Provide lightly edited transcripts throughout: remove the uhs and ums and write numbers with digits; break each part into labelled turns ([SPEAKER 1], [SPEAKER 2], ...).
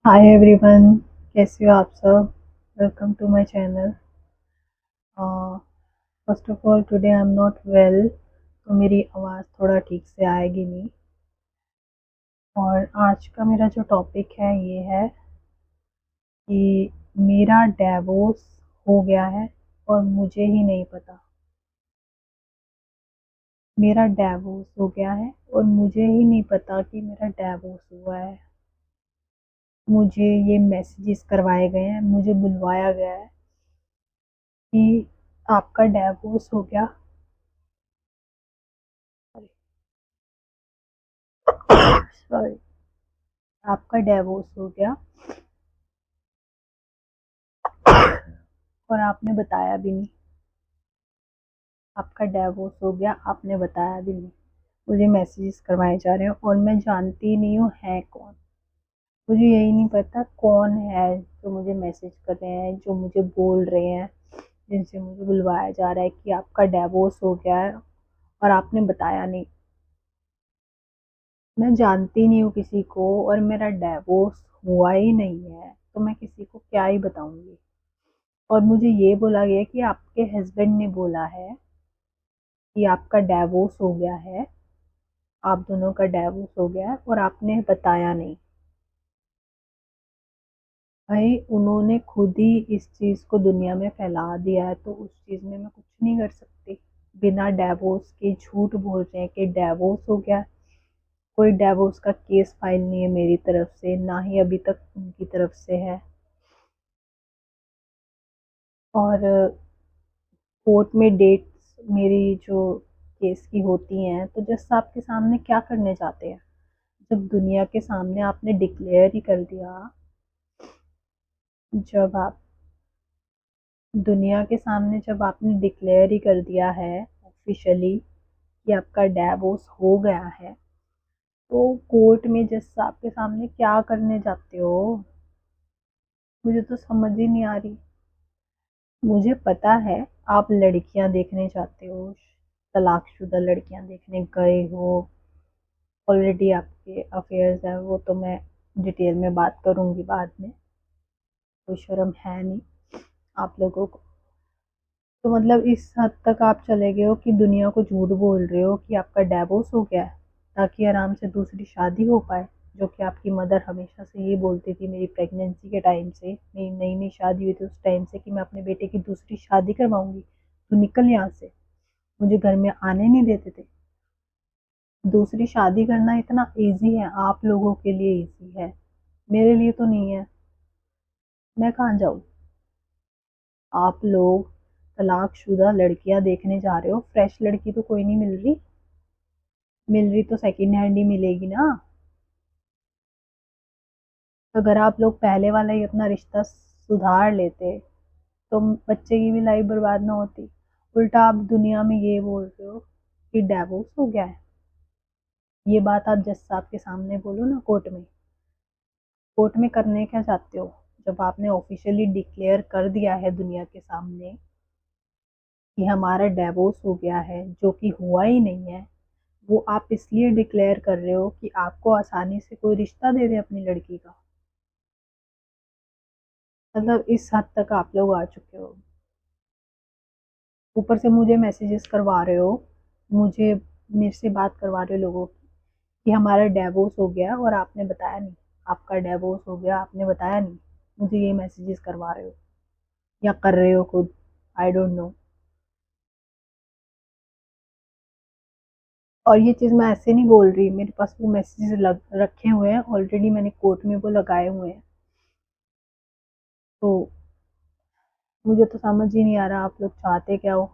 [SPEAKER 1] Hi everyone, कैसे हो आप सब। Welcome to my channel. First of all today I am not well, तो मेरी आवाज़ थोड़ा ठीक से आएगी नहीं। और आज का मेरा जो टॉपिक है ये है कि मेरा डिवोर्स हो गया है और मुझे ही नहीं पता। मेरा डिवोर्स हो गया है और मुझे ही नहीं पता कि मेरा डिवोर्स हुआ है। मुझे ये मैसेजेस करवाए गए हैं, मुझे बुलवाया गया है कि आपका डिवोर्स हो गया। सॉरी, आपका डिवोर्स हो गया और आपने बताया भी नहीं। आपका डिवोर्स हो गया, आपने बताया भी नहीं। मुझे मैसेजेस करवाए जा रहे हैं और मैं जानती नहीं हूँ है कौन। मुझे यही नहीं पता कौन है जो मुझे मैसेज कर रहे हैं, जो मुझे बोल रहे हैं, जिनसे मुझे बुलवाया जा रहा है कि आपका डिवोर्स हो गया है और आपने बताया नहीं। मैं जानती नहीं हूँ किसी को और मेरा डिवोर्स हुआ ही नहीं है, तो मैं किसी को क्या ही बताऊंगी। और मुझे ये बोला गया कि आपके हस्बैंड ने बोला है कि आपका डिवोर्स हो गया है, आप दोनों का डिवोर्स हो गया है और आपने बताया नहीं। भाई, उन्होंने खुद ही इस चीज़ को दुनिया में फैला दिया है, तो उस चीज़ में मैं कुछ नहीं कर सकती। बिना डिवोर्स के झूठ बोल रहे हैं कि डिवोर्स हो गया है। कोई डिवोर्स का केस फाइल नहीं है मेरी तरफ से, ना ही अभी तक उनकी तरफ से है। और कोर्ट में डेट्स मेरी जो केस की होती हैं, तो जज साहब के सामने क्या करने जाते हैं। जब दुनिया के सामने आपने डिक्लेयर ही कर दिया, जब आप दुनिया के सामने जब आपने डिक्लेयर ही कर दिया है ऑफिशियली कि आपका डिवोर्स हो गया है, तो कोर्ट में जज साहब के सामने क्या करने जाते हो। मुझे तो समझ ही नहीं आ रही। मुझे पता है आप लड़कियां देखने जाते हो, तलाकशुदा लड़कियां देखने गए हो। ऑलरेडी आपके अफेयर्स हैं, वो तो मैं डिटेल में बात करूंगी बाद में। कोई शर्म है नहीं आप लोगों को। तो मतलब इस हद तक आप चले गए हो कि दुनिया को झूठ बोल रहे हो कि आपका डिवोर्स हो गया है ताकि आराम से दूसरी शादी हो पाए। जो कि आपकी मदर हमेशा से ये बोलती थी, मेरी प्रेगनेंसी के टाइम से, मेरी नई नई शादी हुई थी उस टाइम से, कि मैं अपने बेटे की दूसरी शादी करवाऊंगी। तो निकल यहाँ से। मुझे घर में आने नहीं देते थे। दूसरी शादी करना इतना इजी है, आप लोगों के लिए इजी है, मेरे लिए तो नहीं है। मैं कहाँ जाऊँ। आप लोग तलाकशुदा लड़कियां देखने जा रहे हो, फ्रेश लड़की तो कोई नहीं मिल रही। मिल रही तो सेकंड हैंड ही मिलेगी ना। अगर आप लोग पहले वाला ही अपना रिश्ता सुधार लेते तो बच्चे की भी लाइफ बर्बाद ना होती। उल्टा आप दुनिया में ये बोल रहे हो कि डिवोर्स हो गया है। ये बात आप जज साहब के सामने बोलो ना कोर्ट में। कोर्ट में करने क्या चाहते हो, जब आपने ऑफिशियली डिक्लेयर कर दिया है दुनिया के सामने कि हमारा डिवोर्स हो गया है, जो कि हुआ ही नहीं है। वो आप इसलिए डिक्लेयर कर रहे हो कि आपको आसानी से कोई रिश्ता दे दे अपनी लड़की का। मतलब इस हद तक आप लोग आ चुके हो। ऊपर से मुझे मैसेजेस करवा रहे हो, मुझे मेरे से बात करवा रहे हो लोगों की कि हमारा डिवोर्स हो गया और आपने बताया नहीं। आपका डिवोर्स हो गया, आपने बताया नहीं। मुझे ये मैसेजेस करवा रहे हो या कर रहे हो खुद, आई डोंट नो। और ये चीज़ मैं ऐसे नहीं बोल रही, मेरे पास वो मैसेजेस लग रखे हुए हैं ऑलरेडी, मैंने कोर्ट में वो लगाए हुए हैं। तो मुझे तो समझ ही नहीं आ रहा आप लोग चाहते क्या हो।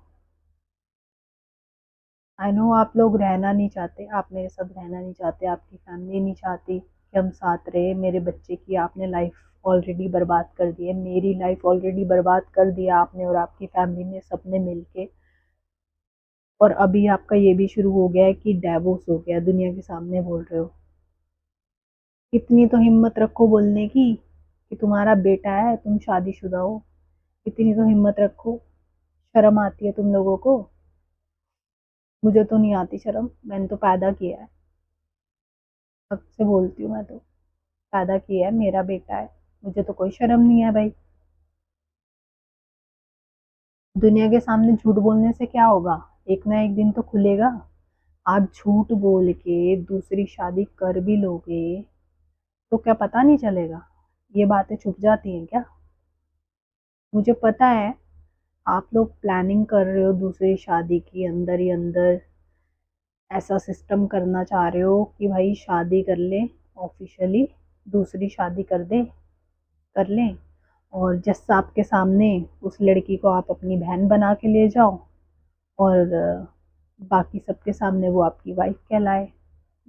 [SPEAKER 1] आई नो आप लोग रहना नहीं चाहते, आप मेरे साथ रहना नहीं चाहते, आपकी फैमिली नहीं चाहती कि हम साथ रहे। मेरे बच्चे की आपने लाइफ ऑलरेडी बर्बाद कर दी है, मेरी लाइफ ऑलरेडी बर्बाद कर दिया आपने और आपकी फैमिली ने, सबने मिलके। और अभी आपका ये भी शुरू हो गया है कि डिवोर्स हो गया, दुनिया के सामने बोल रहे हो। इतनी तो हिम्मत रखो बोलने की कि तुम्हारा बेटा है, तुम शादीशुदा हो। इतनी तो हिम्मत रखो। शर्म आती है तुम लोगों को। मुझे तो नहीं आती शर्म, मैंने तो पैदा किया है। हक से बोलती हूँ मैं तो। पैदा किया है, मेरा बेटा है, मुझे तो कोई शर्म नहीं है भाई। दुनिया के सामने झूठ बोलने से क्या होगा, एक ना एक दिन तो खुलेगा। आप झूठ बोल के दूसरी शादी कर भी लोगे तो क्या पता नहीं चलेगा, ये बातें छुप जाती हैं क्या? मुझे पता है आप लोग प्लानिंग कर रहे हो दूसरी शादी की, अंदर ही अंदर ऐसा सिस्टम करना चाह रहे हो कि भाई शादी कर ले, ऑफिशियली दूसरी शादी कर दे, कर लें, और जज साहब के सामने उस लड़की को आप अपनी बहन बना के ले जाओ, और बाकी सबके सामने वो आपकी वाइफ कहलाए।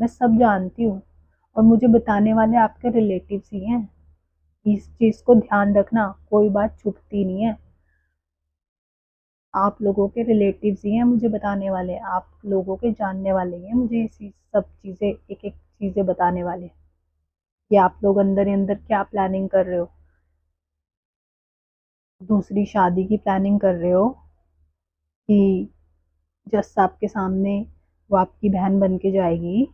[SPEAKER 1] मैं सब जानती हूँ, और मुझे बताने वाले आपके रिलेटिव्स ही हैं। इस चीज़ को ध्यान रखना, कोई बात छुपती नहीं है। आप लोगों के रिलेटिव्स ही हैं मुझे बताने वाले, आप लोगों के जानने वाले ही हैं मुझे ये सब चीज़ें, एक एक चीज़ें बताने वाले कि आप लोग अंदर ही अंदर क्या प्लानिंग कर रहे हो। दूसरी शादी की प्लानिंग कर रहे हो कि जज साहब के सामने वो आपकी बहन बन के जाएगी,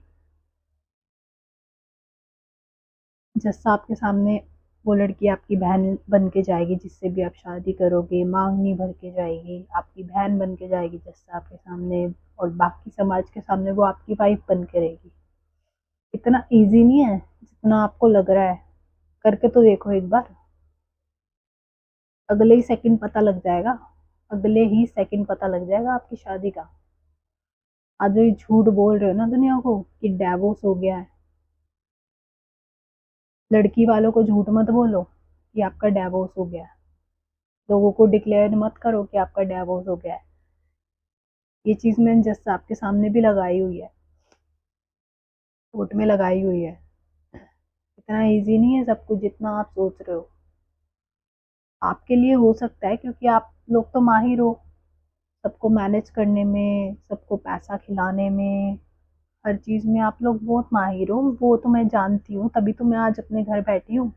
[SPEAKER 1] जज साहब के सामने वो लड़की आपकी बहन बन के जाएगी, जिससे भी आप शादी करोगे, मांगनी भर के जाएगी, आपकी बहन बन के जाएगी जज साहब के सामने, और बाकी समाज के सामने वो आपकी वाइफ बन के रहेगी। इतना इजी नहीं है जितना आपको लग रहा है, करके तो देखो एक बार, अगले ही सेकंड पता लग जाएगा, अगले ही सेकंड पता लग जाएगा आपकी शादी का। आज जो ये झूठ बोल रहे हो ना दुनिया को कि डिवोर्स हो गया है, लड़की वालों को झूठ मत बोलो कि आपका डिवोर्स हो गया है, लोगों को डिक्लेयर मत करो कि आपका डिवोर्स हो गया है। ये चीज मैंने जज साहब के सामने भी लगाई हुई है, कोर्ट में लगाई हुई है। इतना इजी नहीं है सब कुछ जितना आप सोच रहे हो। आपके लिए हो सकता है क्योंकि आप लोग तो माहिर हो सबको मैनेज करने में, सबको पैसा खिलाने में, हर चीज में आप लोग बहुत माहिर हो, वो तो मैं जानती हूँ, तभी तो मैं आज अपने घर बैठी हूँ।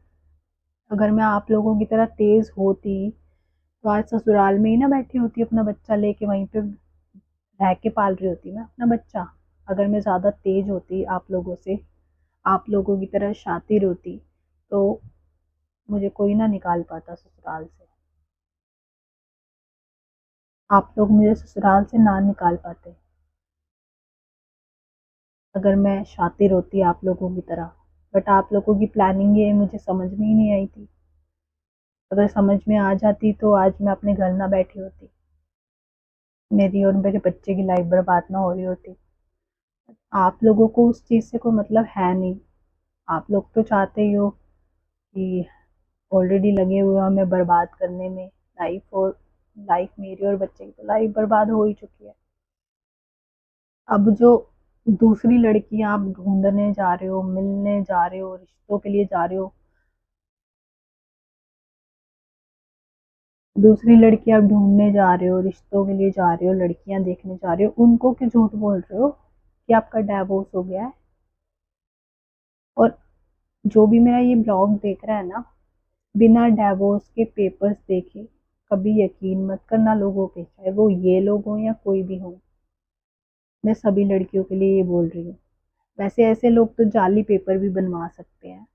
[SPEAKER 1] अगर मैं आप लोगों की तरह तेज होती तो आज ससुराल में ही ना बैठी होती, अपना बच्चा लेके वहीं पे रह के पाल रही होती मैं अपना बच्चा। अगर मैं ज्यादा तेज होती आप लोगों से, आप लोगों की तरह शातिर होती, तो मुझे कोई ना निकाल पाता ससुराल से, आप लोग मुझे ससुराल से ना निकाल पाते अगर मैं शातिर होती आप लोगों की तरह। बट आप लोगों की प्लानिंग ये मुझे समझ में ही नहीं आई थी, अगर समझ में आ जाती तो आज मैं अपने घर ना बैठी होती, मेरी और मेरे बच्चे की लाइफ बर्बाद ना हो रही होती। आप लोगों को उस चीज़ से कोई मतलब है नहीं, आप लोग तो चाहते ही हो कि ऑलरेडी लगे हुए हो हमें बर्बाद करने में लाइफ, और लाइफ मेरी और बच्चे की तो लाइफ बर्बाद हो ही चुकी है। अब जो दूसरी लड़की आप ढूंढने जा रहे हो, मिलने जा रहे हो, रिश्तों के लिए जा रहे हो, दूसरी लड़की आप ढूंढने जा रहे हो, रिश्तों के लिए जा रहे हो, लड़कियां देखने जा रहे हो, उनको क्यों झूठ बोल रहे हो कि आपका डिवोर्स हो गया है? और जो भी मेरा ये ब्लॉग देख रहा है ना, बिना डिवोर्स के पेपर्स देखे कभी यकीन मत करना लोगों पे, चाहे वो ये लोग हों या कोई भी हो। मैं सभी लड़कियों के लिए ये बोल रही हूँ। वैसे ऐसे लोग तो जाली पेपर भी बनवा सकते हैं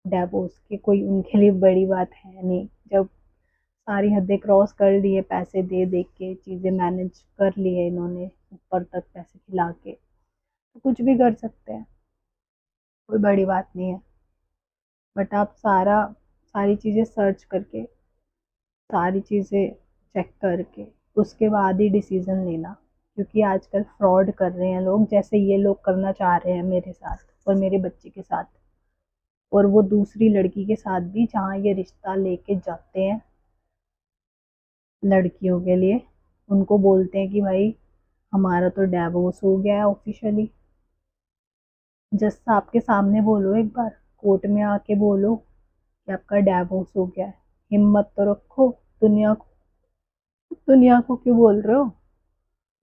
[SPEAKER 1] डिवोर्स के, कोई उनके लिए बड़ी बात है नहीं। जब सारी हदें क्रॉस कर लिए, पैसे दे दे के चीज़ें मैनेज कर लिए इन्होंने, ऊपर तक पैसे खिला के, तो कुछ भी कर सकते हैं, कोई बड़ी बात नहीं है। बट आप सारी चीज़ें सर्च करके, सारी चीज़ें चेक करके उसके बाद ही डिसीजन लेना, क्योंकि आजकल फ्रॉड कर रहे हैं लोग, जैसे ये लोग करना चाह रहे हैं मेरे साथ और मेरे बच्चे के साथ, और वो दूसरी लड़की के साथ भी, जहाँ ये रिश्ता लेके जाते हैं लड़कियों के लिए, उनको बोलते हैं कि भाई हमारा तो डिवोर्स हो गया है ऑफिशियली। जज साहब के सामने बोलो एक बार, कोर्ट में आके बोलो कि आपका डिवोर्स हो गया है, हिम्मत तो रखो। दुनिया को, दुनिया को क्यों बोल रहे हो?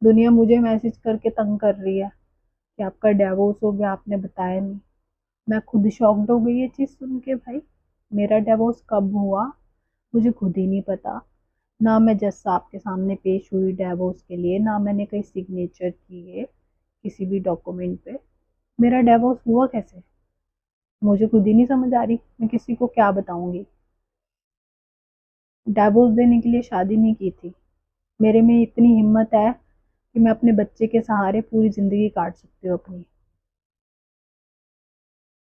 [SPEAKER 1] दुनिया मुझे मैसेज करके तंग कर रही है कि आपका डिवोर्स हो गया, आपने बताया नहीं। मैं खुद शॉक्ड हो गई ये चीज़ सुन के भाई, मेरा डिवोर्स कब हुआ मुझे खुद ही नहीं पता। ना मैं जज साहब के सामने पेश हुई डिवोर्स के लिए, ना मैंने कहीं सिग्नेचर किए किसी भी डॉक्यूमेंट पे। मेरा डिवोर्स हुआ कैसे? मुझे खुद ही नहीं समझ आ रही, मैं किसी को क्या बताऊंगी। डिवोर्स देने के लिए शादी नहीं की थी। मेरे में इतनी हिम्मत है कि मैं अपने बच्चे के सहारे पूरी ज़िंदगी काट सकती हूँ अपनी।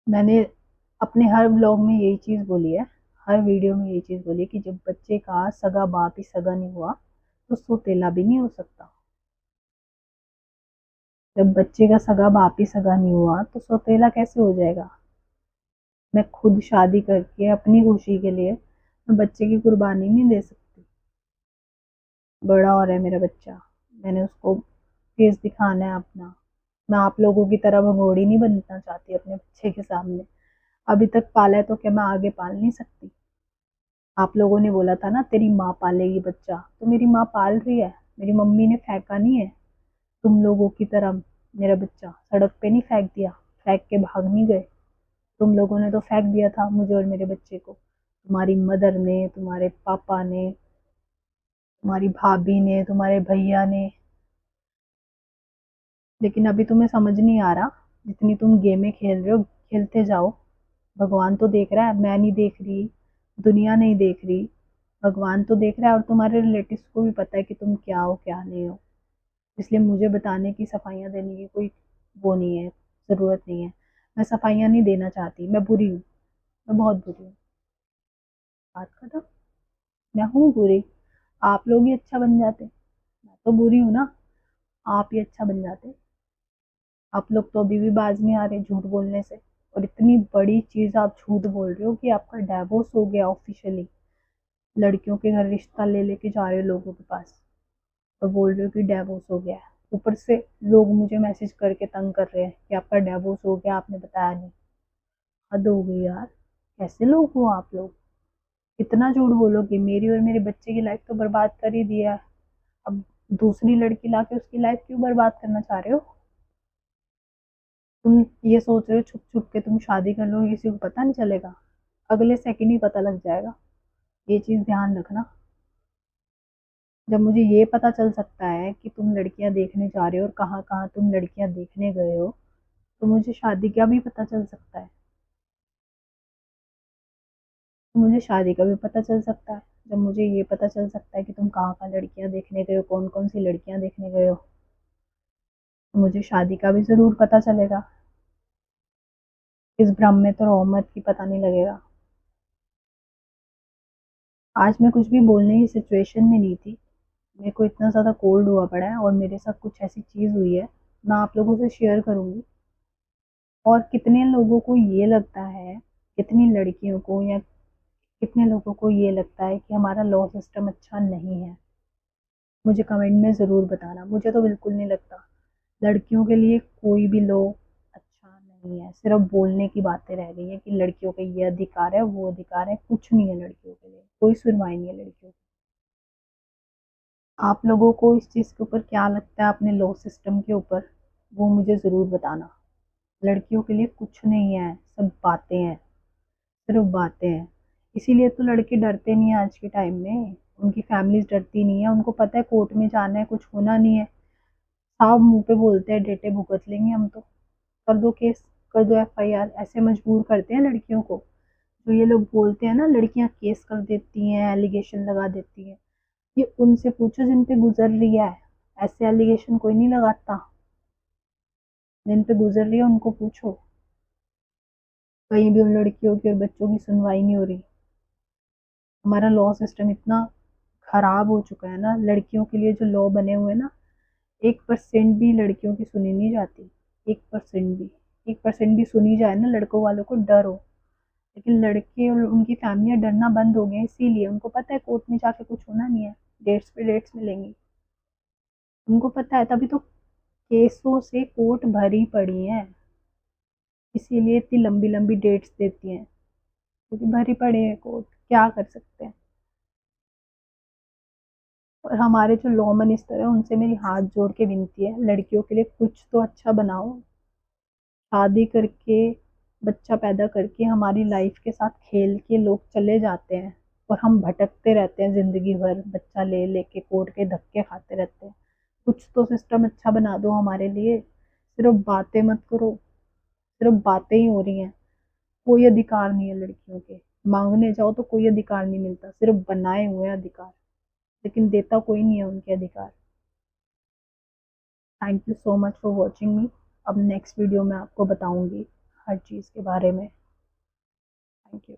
[SPEAKER 1] मैंने अपने हर व्लॉग में यही चीज़ बोली है, हर वीडियो में यही चीज़ बोली है कि जब बच्चे का सगा बाप ही सगा नहीं हुआ तो सौतेला भी नहीं हो सकता। जब बच्चे का सगा बाप ही सगा नहीं हुआ तो सौतेला कैसे हो जाएगा। मैं खुद शादी करके अपनी खुशी के लिए मैं बच्चे की कुर्बानी नहीं दे सकती। बड़ा हो रहा है मेरा बच्चा, मैंने उसको फेस दिखाना है अपना। मैं आप लोगों की तरह भगोड़ी नहीं बनना चाहती अपने बच्चे के सामने। अभी तक पाला है तो क्या मैं आगे पाल नहीं सकती। आप लोगों ने बोला था ना तेरी माँ पालेगी बच्चा, तो मेरी माँ पाल रही है। मेरी मम्मी ने फेंका नहीं है तुम लोगों की तरह। मेरा बच्चा सड़क पे नहीं फेंक दिया, फेंक के भाग नहीं गए। तुम लोगों ने तो फेंक दिया था मुझे और मेरे बच्चे को, तुम्हारी मदर ने, तुम्हारे पापा ने, तुम्हारी भाभी ने, तुम्हारे भैया ने। लेकिन अभी तुम्हें समझ नहीं आ रहा। जितनी तुम गेमें खेल रहे हो खेलते जाओ। भगवान तो देख रहा है, मैं नहीं देख रही, दुनिया नहीं देख रही। भगवान तो देख रहा है और तुम्हारे रिलेटिव्स को भी पता है कि तुम क्या हो क्या नहीं हो। इसलिए मुझे बताने की, सफाइयाँ देने की कोई वो नहीं है, ज़रूरत नहीं है। मैं सफाइयाँ नहीं देना चाहती, मैं बुरी हूँ, मैं बहुत बुरी हूँ। बात खत्म। मैं हूँ बुरी, आप लोग ही अच्छा बन जाते। मैं तो बुरी हूँ ना, आप ही अच्छा बन जाते। आप लोग तो अभी भी बाज नहीं आ रहे झूठ बोलने से। और इतनी बड़ी चीज़ आप झूठ बोल रहे हो कि आपका डिवोर्स हो गया ऑफिशियली। लड़कियों के घर रिश्ता ले लेके जा रहे हो लोगों के पास और बोल रहे हो कि डिवोर्स हो गया है। ऊपर से लोग मुझे मैसेज करके तंग कर रहे हैं कि आपका डिवोर्स हो गया, आपने बताया नहीं। हद हो गई यार, कैसे लोग हो आप लोग। इतना झूठ बोलोगे, मेरी और मेरे बच्चे की लाइफ तो बर्बाद कर ही दिया है। अब दूसरी लड़की लाके उसकी लाइफ क्यों बर्बाद करना चाह रहे हो। तुम ये सोच रहे हो छुप छुप के तुम शादी कर लो, किसी को पता नहीं चलेगा। अगले सेकंड ही पता लग जाएगा, ये चीज ध्यान रखना। जब मुझे ये पता चल सकता है कि तुम लड़कियां देखने जा रहे हो और कहाँ कहाँ तुम लड़कियां देखने गए हो, तो मुझे शादी का भी पता चल सकता है। तो मुझे शादी का भी पता चल सकता है। जब मुझे ये पता चल सकता है कि तुम कहाँ कहाँ लड़कियां देखने गए हो, कौन कौन सी लड़कियां देखने गए हो, तो मुझे शादी का भी जरूर पता चलेगा। इस भ्रम में तो रोहमत की पता नहीं लगेगा। आज मैं कुछ भी बोलने की सिचुएशन में नहीं थी। मेरे को इतना ज़्यादा कोल्ड हुआ पड़ा है और मेरे साथ कुछ ऐसी चीज़ हुई है, मैं आप लोगों से शेयर करूंगी। और कितने लोगों को ये लगता है, कितनी लड़कियों को या कितने लोगों को ये लगता है कि हमारा लॉ सिस्टम अच्छा नहीं है, मुझे कमेंट में ज़रूर बताना। मुझे तो बिल्कुल नहीं लगता। लड़कियों के लिए कोई भी लॉ अच्छा नहीं है, सिर्फ बोलने की बातें रह गई हैं कि लड़कियों का ये अधिकार है वो अधिकार है। कुछ नहीं है लड़कियों के लिए, कोई सुनवाई नहीं है लड़कियों की। आप लोगों को इस चीज़ के ऊपर क्या लगता है, अपने लॉ सिस्टम के ऊपर, वो मुझे ज़रूर बताना। लड़कियों के लिए कुछ नहीं है, सब बातें हैं, सिर्फ बातें हैं। इसीलिए तो लड़के डरते नहीं है आज के टाइम में, उनकी फैमिलीज डरती नहीं है। उनको पता है कोर्ट में जाना है, कुछ होना नहीं है। साफ मुंह पे बोलते हैं डेटे भुगत लेंगे हम तो, कर दो केस, कर दो एफआईआर। ऐसे मजबूर करते हैं लड़कियों को। जो ये लोग बोलते हैं ना लड़कियां केस कर देती हैं, एलिगेशन लगा देती हैं, ये उनसे पूछो जिन पे गुजर रही है। ऐसे एलिगेशन कोई नहीं लगाता। जिन पे गुजर रही है उनको पूछो। कहीं भी उन लड़कियों की और बच्चों की सुनवाई नहीं हो रही। हमारा लॉ सिस्टम इतना खराब हो चुका है ना, लड़कियों के लिए जो लॉ बने हुए हैं ना, 1% भी लड़कियों की सुनी नहीं जाती। 1% भी, 1% भी सुनी जाए ना, लड़कों वालों को डर हो। लेकिन लड़के और उनकी फैमिलियां डरना बंद हो गए, इसीलिए उनको पता है कोर्ट में जाके कुछ होना नहीं है, डेट्स पे डेट्स मिलेंगी। उनको पता है, तभी तो केसों से कोर्ट भरी पड़ी है। इसीलिए इतनी लंबी लंबी डेट्स देती हैं, क्योंकि भरी पड़े हैं कोर्ट, क्या कर सकते हैं। और हमारे जो लॉ मिनिस्टर है उनसे मेरी हाथ जोड़ के विनती है, लड़कियों के लिए कुछ तो अच्छा बनाओ। शादी करके, बच्चा पैदा करके हमारी लाइफ के साथ खेल के लोग चले जाते हैं और हम भटकते रहते हैं जिंदगी भर, बच्चा ले लेके कोर्ट के धक्के खाते रहते हैं। कुछ तो सिस्टम अच्छा बना दो हमारे लिए। सिर्फ बातें मत करो, सिर्फ बातें ही हो रही हैं। कोई अधिकार नहीं है लड़कियों के। मांगने जाओ तो कोई अधिकार नहीं मिलता, सिर्फ बनाए हुए हैं अधिकार, लेकिन देता कोई नहीं है उनके अधिकार। Thank you so much for watching मी। अब नेक्स्ट वीडियो में आपको बताऊंगी हर चीज़ के बारे में। Thank you.